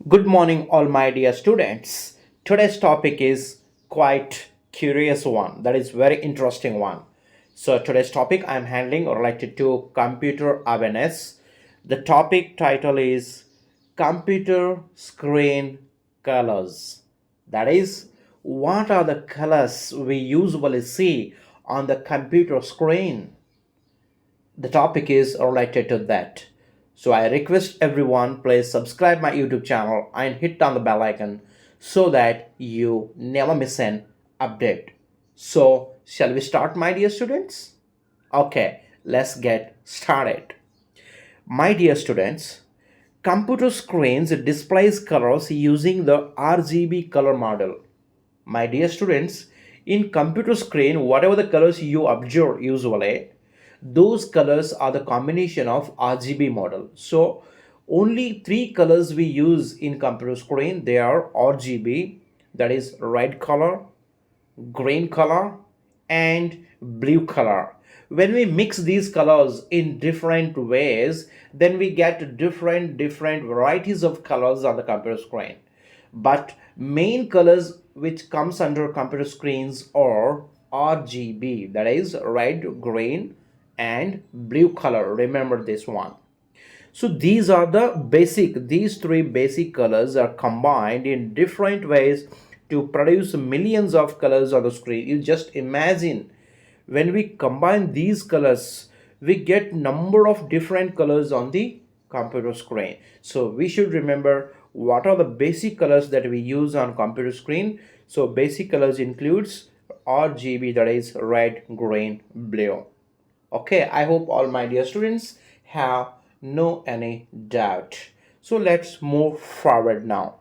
Good morning, all my dear students. Today's topic is quite curious one. That is very interesting one. So today's topic I'm handling related to computer awareness. The topic title is computer screen colors. That is, what are the colors we usually see on the computer screen? The topic is related to that. So I request everyone please subscribe my YouTube channel and hit on the bell icon so that you never miss an update. So shall we start, my dear students? Okay, let's get started. My dear students, computer screens displays colors using the RGB color model. My dear students, in computer screen, whatever the colors you observe usually, those colors are the combination of RGB model. So only three colors we use in computer screen. They are RGB, that is red color, green color, and blue color. When we mix these colors in different ways, then we get different varieties of colors on the computer screen. But main colors which comes under computer screens are RGB, that is red, green, and blue color. Remember this one. So these three basic colors are combined in different ways to produce millions of colors on the screen. You just imagine, when we combine these colors, we get number of different colors on the computer screen. So we should remember what are the basic colors that we use on computer screen. So basic colors includes RGB, that is red, green, blue. Okay, I hope all my dear students have no any doubt. So let's move forward now.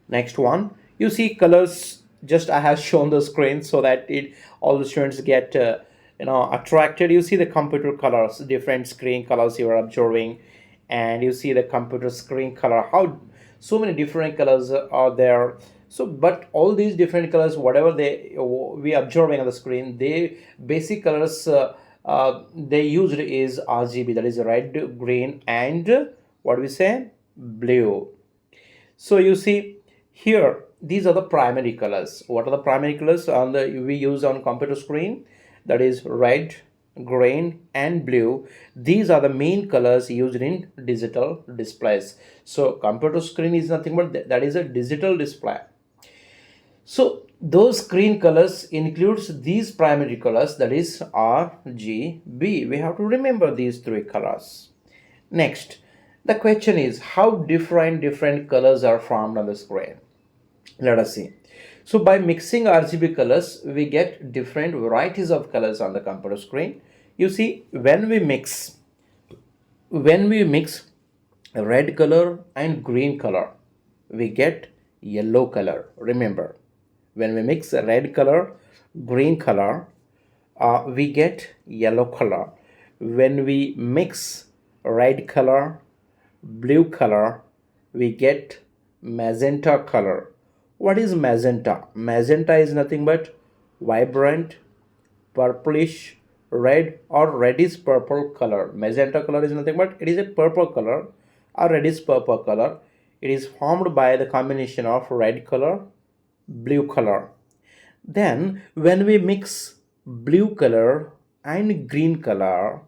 Next one, you see colors, just I have shown the screen so that it all the students get attracted. You see the computer colors, different screen colors you are observing, and you see the computer screen color, how so many different colors are there. So but all these different colors, whatever we observing on the screen, they basic colors they used is RGB, that is red, green, and what we say, blue. So you see here, these are the primary colors. What are the primary colors on the we use on computer screen? That is red, green, and blue. These are the main colors used in digital displays. So computer screen is nothing but that is a digital display. So those screen colors includes these primary colors, that is RGB. We have to remember these three colors. Next, the question is how different colors are formed on the screen. Let us see. So by mixing RGB colors, we get different varieties of colors on the computer screen. You see, when we mix red color and green color, we get yellow color. Remember, when we mix red color, green color, we get yellow color. When we mix red color, blue color, we get magenta color. What is magenta? Magenta is nothing but vibrant purplish red or reddish purple color. Magenta color is nothing but it is a purple color or reddish purple color. It is formed by the combination of red color, blue color. Then when we mix blue color and green color,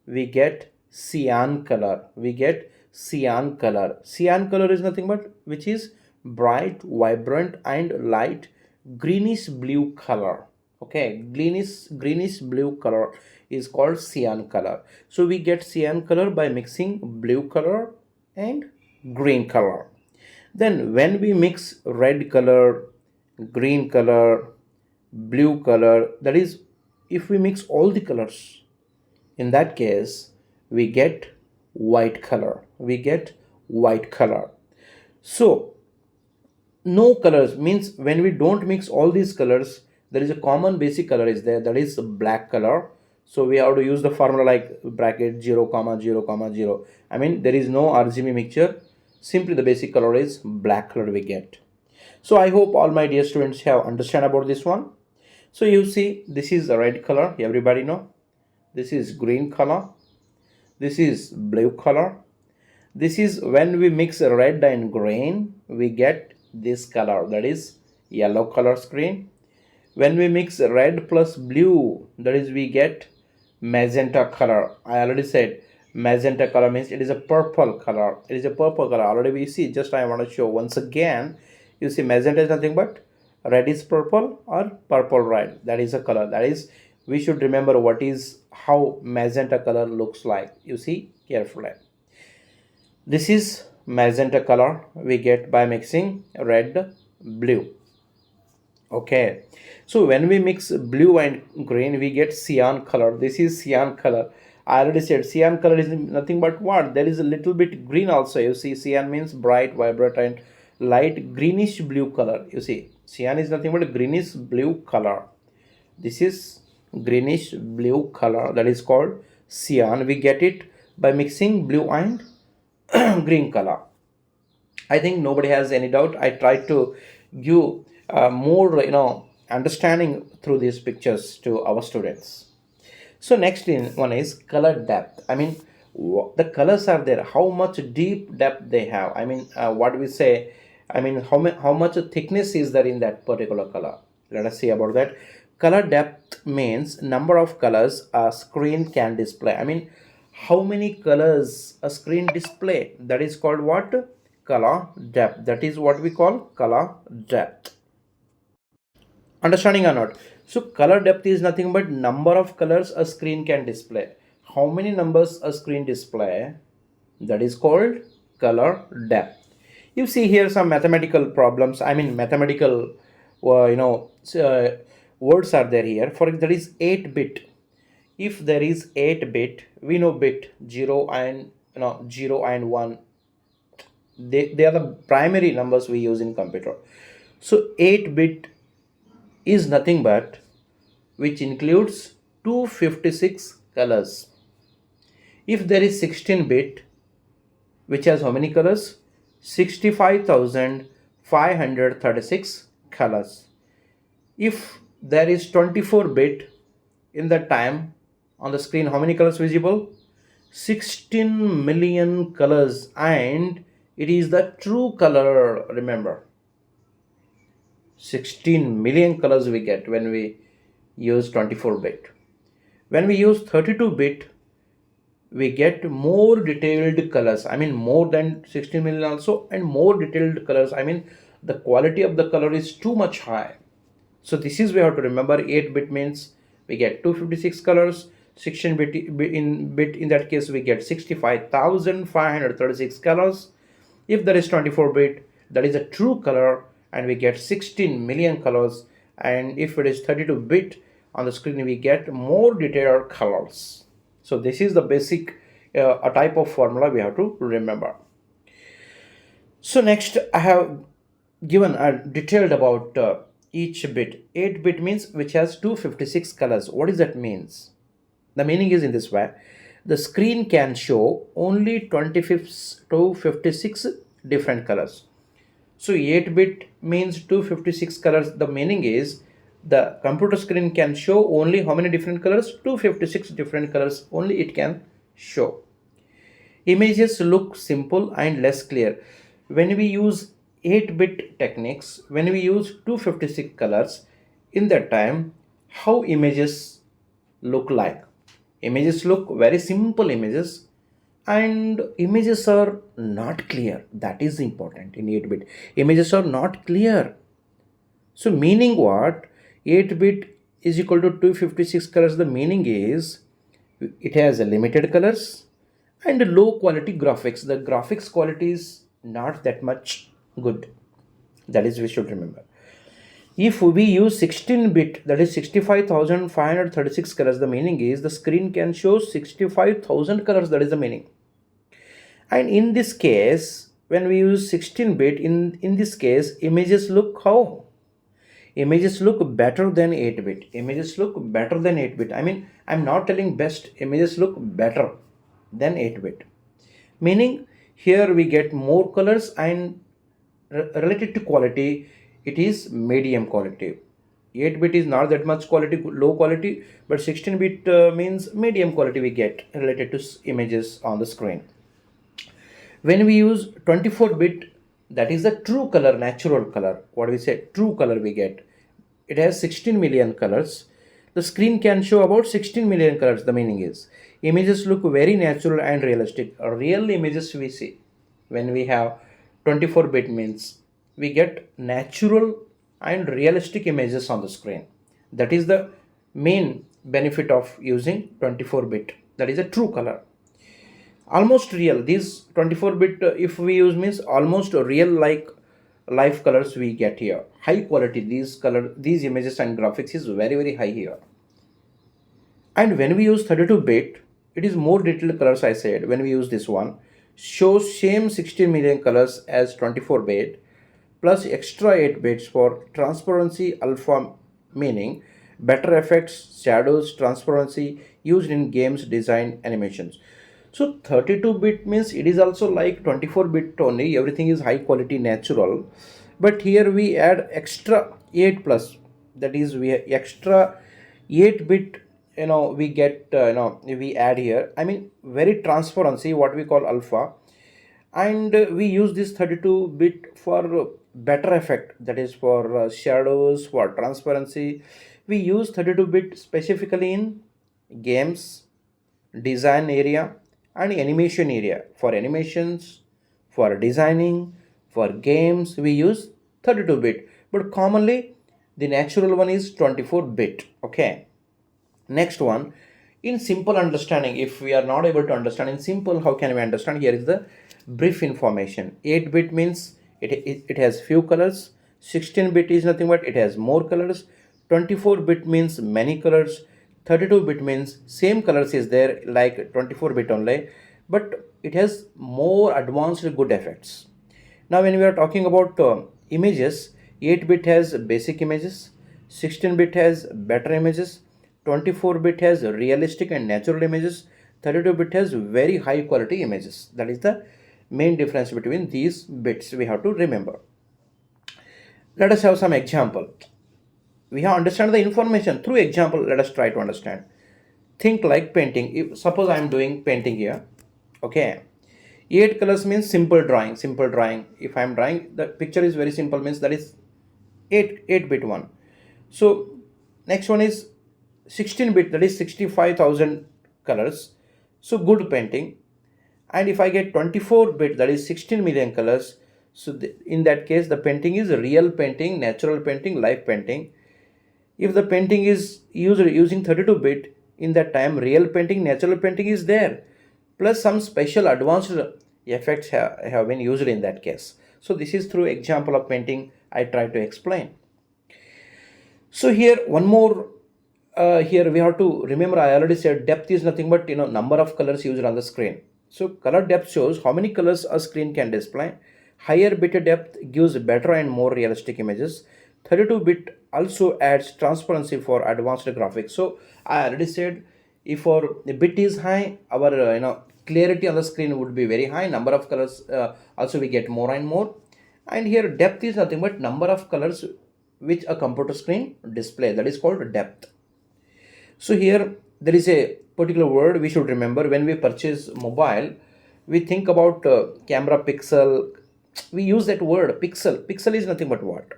we get cyan color. We get cyan color. Cyan color is nothing but which is bright, vibrant, and light greenish blue color. Okay, greenish blue color is called cyan color. So we get cyan color by mixing blue color and green color. Then when we mix red color, green color, blue color, that is, if we mix all the colors, in that case we get white color. We get white color. So no colors means when we don't mix all these colors, there is a common basic color is there, that is black color. So we have to use the formula like bracket 0 comma 0 comma 0. I mean there is no RGB mixture, simply the basic color is black color we get. So I hope all my dear students have understand about this one. So you see, this is the red color, everybody know. This is green color, this is blue color, This is when we mix red and green, we get this color, that is yellow color screen. When we mix red plus blue, that is we get magenta color. I already said magenta color means it is a purple color. It is a purple color. Already we see, just I want to show once again. You see magenta is nothing but red is purple or purple red. That is a color. That is, we should remember what is how magenta color looks like. You see carefully. This is magenta color we get by mixing red blue. Okay, so when we mix blue and green, we get cyan color. This is cyan color. I already said cyan color is nothing but what? There is a little bit green also. You see, cyan means bright, vibrant, and light greenish blue color. You see, cyan is nothing but a greenish blue color. This is greenish blue color, that is called cyan. We get it by mixing blue and green color. I think nobody has any doubt. I tried to give more understanding through these pictures to our students. So next one is color depth. I mean, the colors are there, how much deep depth they have. I mean, what we say, I mean, how much thickness is there in that particular color. Let us see about that. Color depth means number of colors a screen can display. I mean, how many colors a screen display, that is called what? Color depth. That is what we call color depth. Understanding or not? So color depth is nothing but number of colors a screen can display. How many numbers a screen display, that is called color depth. You see here some mathematical problems. I mean mathematical words are there here. For that is 8-bit. If there is 8-bit, we know bit 0 and 0 and 1, they are the primary numbers we use in computer. So 8-bit is nothing but which includes 256 colors. If there is 16-bit, which has how many colors? 65,536 colors. If there is 24-bit, in that time on the screen, how many colors visible? 16 million colors, and it is the true color. Remember, 16 million colors we get when we use 24-bit. When we use 32-bit, we get more detailed colors. I mean more than 16 million also, and more detailed colors. I mean the quality of the color is too much high. So this is we have to remember. 8-bit means we get 256 colors. 16-bit in that case we get 65,536 colors. If there is 24-bit, that is a true color, and we get 16 million colors. And if it is 32-bit, on the screen we get more detailed colors. So this is the basic a type of formula we have to remember. So next I have given a detailed about each bit. 8-bit means which has 256 colors. What does that means? The meaning is in this way: the screen can show only 25 to 56 different colors. So 8-bit means 256 colors. The meaning is the computer screen can show only how many different colors? 256 different colors only it can show. Images look simple and less clear. When we use 8-bit techniques, when we use 256 colors, in that time, how images look like? Images look very simple images, and images are not clear. That is important in 8-bit. Images are not clear. So meaning what? 8-bit is equal to 256 colors. The meaning is it has a limited colors and low quality graphics. The graphics quality is not that much good. That is we should remember. If we use 16-bit, that is 65,536 colors, the meaning is the screen can show 65,000 colors. That is the meaning. And in this case, when we use 16-bit, in this case, images look how? Images look better than 8-bit. Images look better than 8-bit. I mean, I'm not telling best. Images look better than 8-bit. Meaning, here we get more colors, and related to quality, it is medium quality. 8-bit is not that much quality, low quality, but 16-bit means medium quality we get related to images on the screen. When we use 24-bit, that is the true color, natural color. What do we say? True color we get. It has 16 million colors. The screen can show about 16 million colors. The meaning is images look very natural and realistic. Real images we see when we have 24-bit means we get natural and realistic images on the screen. That is the main benefit of using 24-bit. That is a true color. Almost real. These 24-bit, if we use means almost real like live colors we get here. High quality. These images and graphics is very very high here. And when we use 32-bit, it is more detailed colors. I said when we use this one, shows same 16 million colors as 24-bit plus extra 8 bits for transparency alpha, meaning better effects, shadows, transparency used in games, design, animations. So 32-bit means it is also like 24-bit only. Everything is high quality, natural. But here we add extra 8 plus. That is, we extra 8-bit. We get. We add here. I mean, very transparency. What we call alpha, and we use this 32-bit for better effect. That is for shadows, for transparency. We use 32-bit specifically in games, design area and animation area. For animations, for designing, for games we use 32-bit, but commonly the natural one is 24-bit. Okay, next one, in simple understanding, if we are not able to understand in simple, how can we understand? Here is the brief information. 8-bit means it has few colors. 16-bit is nothing but it has more colors. 24-bit means many colors. 32-bit means same colors is there like 24-bit only, but it has more advanced good effects. Now when we are talking about images, 8-bit has basic images, 16-bit has better images, 24-bit has realistic and natural images, 32-bit has very high quality images. That is the main difference between these bits we have to remember. Let us have some example. We have understand the information through example. Let us try to understand. Think like painting. If suppose I am doing painting here, okay, 8 colors means simple drawing. If I am drawing, the picture is very simple, means that is 8-bit one. So next one is 16-bit, that is 65,000 colors. So good painting. And if I get 24-bit, that is 16 million colors. So in that case, the painting is real painting, natural painting, live painting. If the painting is using 32-bit, in that time real painting, natural painting is there, plus some special advanced effects have been used in that case. So this is through example of painting I try to explain. So here one more, here we have to remember, I already said depth is nothing but number of colors used on the screen. So color depth shows how many colors a screen can display. Higher bit depth gives better and more realistic images. 32-bit also adds transparency for advanced graphics. So I already said if our bit is high, our clarity on the screen would be very high. Number of colors also we get more and more. And here depth is nothing but number of colors which a computer screen display. That is called depth. So here there is a particular word we should remember. When we purchase mobile, we think about camera pixel. We use that word pixel. Pixel is nothing but what?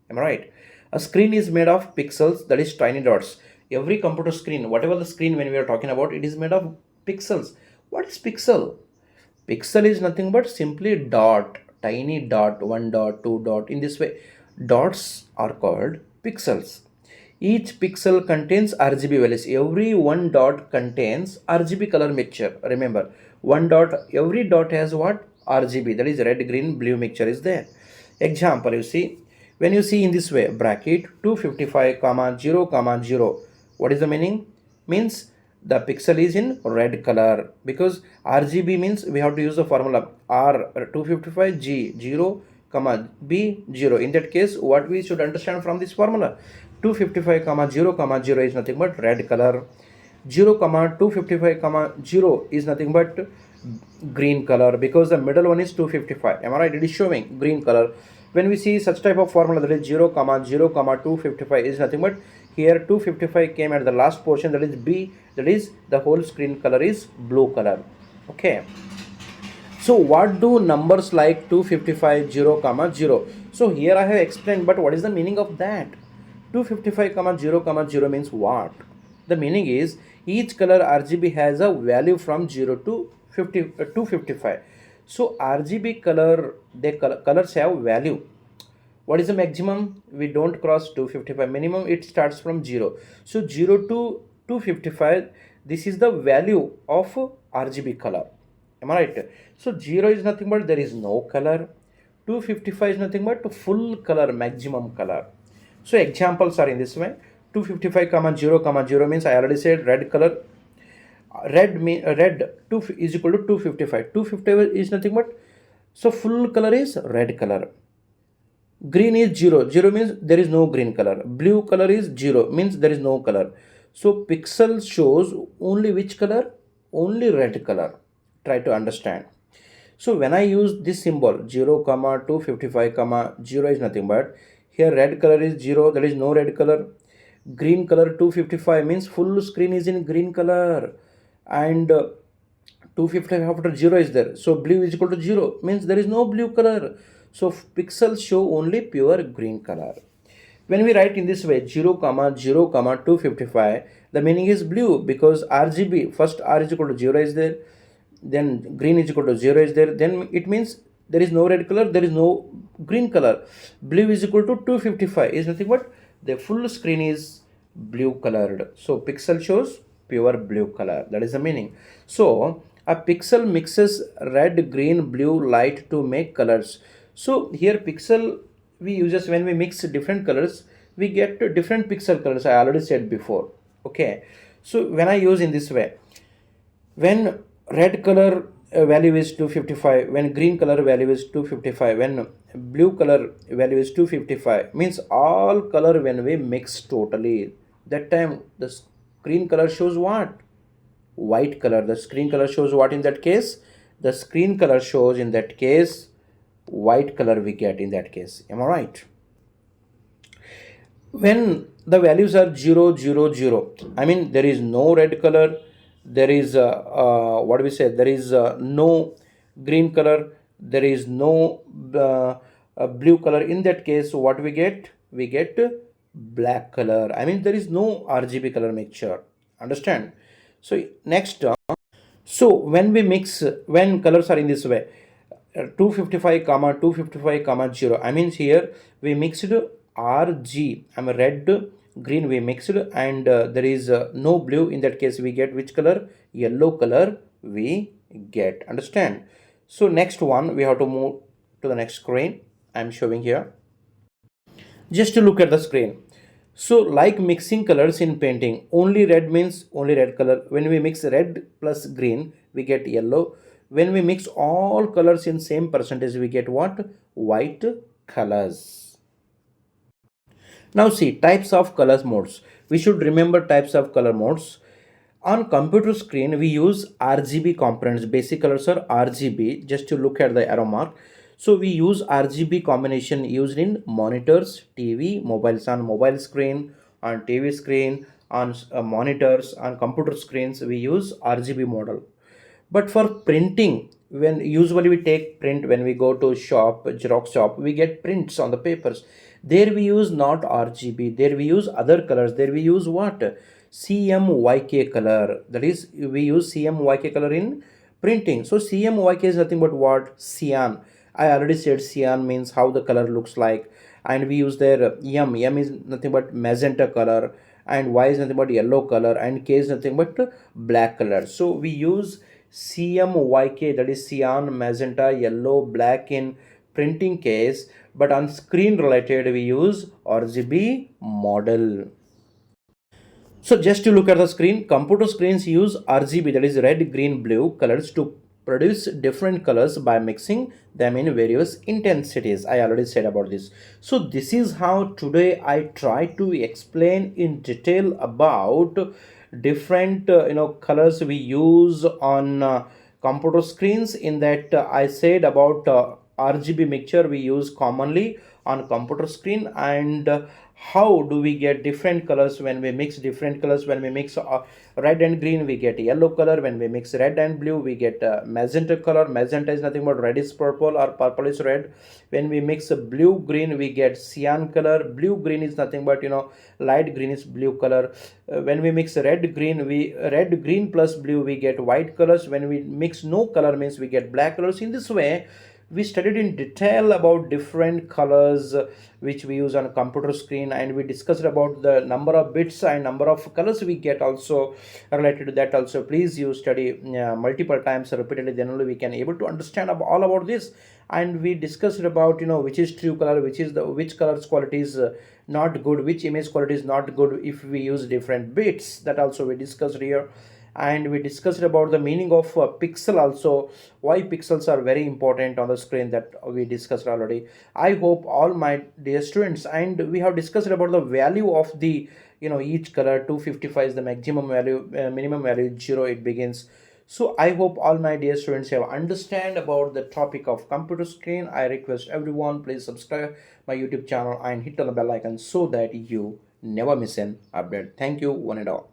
Am I right? A screen is made of pixels, that is tiny dots. Every computer screen, whatever the screen when we are talking about, it is made of pixels. What is pixel? Pixel is nothing but simply dot, tiny dot, one dot, two dot. In this way, dots are called pixels. Each pixel contains RGB values. Every one dot contains RGB color mixture. Remember, one dot, every dot has what? RGB, that is red, green, blue mixture is there. Example, you see, when you see in this way, bracket 255, 0, 0, what is the meaning? Means the pixel is in red color, because RGB means we have to use the formula R 255, G 0, B 0. In that case, what we should understand from this formula, 255, 0, 0 is nothing but red color. 0, 255, 0 is nothing but green color, because the middle one is 255. Am I right? It is showing green color. When we see such type of formula, that is 0, 0, 255 is nothing but here 255 came at the last portion, that is B, that is the whole screen color is blue color. Okay. So what do numbers like 255 0 comma 0? So here I have explained, but what is the meaning of that? 255 comma 0 comma 0 means what? The meaning is each color RGB has a value from 0 to 255. So RGB color, colors have value. What is the maximum? We don't cross 255. Minimum it starts from 0. So 0 to 255, this is the value of RGB color. Am I right? So 0 is nothing but there is no color. 255 is nothing but full color, maximum color. So examples are in this way. 255 comma 0 comma 0 means I already said red color. Red 2 is equal to 255. 255 is nothing but, so full color is red color. Green is 0. 0 means there is no green color. Blue color is 0 means there is no color. So pixel shows only which color? Only red color. Try to understand. So when I use this symbol 0 comma 255 comma 0 is nothing but, here red color is 0, there is no red color. Green color 255 means full screen is in green color, and 255 after 0 is there. So blue is equal to 0 means there is no blue color. So pixels show only pure green color. When we write in this way 0 comma 0 comma 255, the meaning is blue because RGB, first R is equal to 0 is there, then green is equal to 0 is there, then it means there is no red color, there is no green color. Blue is equal to 255 is nothing but the full screen is blue colored. So pixel shows pure blue color. That is the meaning. So a pixel mixes red, green, blue light to make colors. So here pixel we uses, when we mix different colors we get different pixel colors. I already said before. Okay. So when I use in this way, when red color value is 255, when green color value is 255, when blue color value is 255, means all color when we mix totally, that time the screen color shows what? White color. The screen color shows what in that case? The screen color shows in that case white color we get in that case. Am I right? When the values are 0 0 0, I mean there is no red color, there is what do we say, there is no green color, there is no blue color. In that case what we get? We get black color. I mean there is no RGB color mixture. Understand? So next so when we mix, when colors are in this way 255 comma 255 comma 0, I mean here we mixed RG, I mean red green we mixed, and there is no blue. In that case we get which color? Yellow color we get. Understand? So next one we have to move to the next screen. I'm showing here, just to look at the screen. So like mixing colors in painting, only red means only red color. When we mix red plus green we get yellow. When we mix all colors in same percentage we get what? White colors. Now see types of color modes. We should remember types of color modes. On computer screen we use RGB components. Basic colors are RGB. Just to look at the arrow mark. So we use RGB combination used in monitors, TV, mobiles, on mobile screen, on TV screen, on monitors, on computer screens we use RGB model. But for printing, when usually we take print, when we go to shop, Xerox shop, we get prints on the papers. There we use not RGB, there we use other colors. There we use what? CMYK color. That is, we use CMYK color in printing. So CMYK is nothing but what? Cyan. I already said cyan means how the color looks like, and we use their M is nothing but magenta color, and Y is nothing but yellow color, and K is nothing but black color. So we use CMYK, that is cyan, magenta, yellow, black in printing case, but on screen related we use RGB model. So just to look at the screen, computer screens use RGB, that is red, green, blue colors to produce different colors by mixing them in various intensities. I already said about this. So this is how today I try to explain in detail about different colors we use on computer screens. In that I said about RGB mixture we use commonly on computer screen, and how do we get different colors when we mix different colors. When we mix red and green, we get yellow color. When we mix red and blue, we get magenta color. Magenta is nothing but red is purple or purple is red. When we mix blue green, we get cyan color. Blue green is nothing but light green is blue color. When we mix red green, we red green plus blue, we get white colors. When we mix no color means we get black colors. In this way, we studied in detail about different colors which we use on a computer screen, and we discussed about the number of bits and number of colors we get also related to that. Also, please you study multiple times repeatedly, then only we can able to understand all about this. And we discussed about which is true color, which is the which colors quality is not good, which image quality is not good if we use different bits. That also we discussed here. And we discussed about the meaning of pixel also, why pixels are very important on the screen, that we discussed already. I hope all my dear students, and we have discussed about the value of the each color. 255 is the maximum value, minimum value 0 it begins. So I hope all my dear students have understand about the topic of computer screen. I request everyone, please subscribe my YouTube channel and hit on the bell icon so that you never miss an update. Thank you one and all.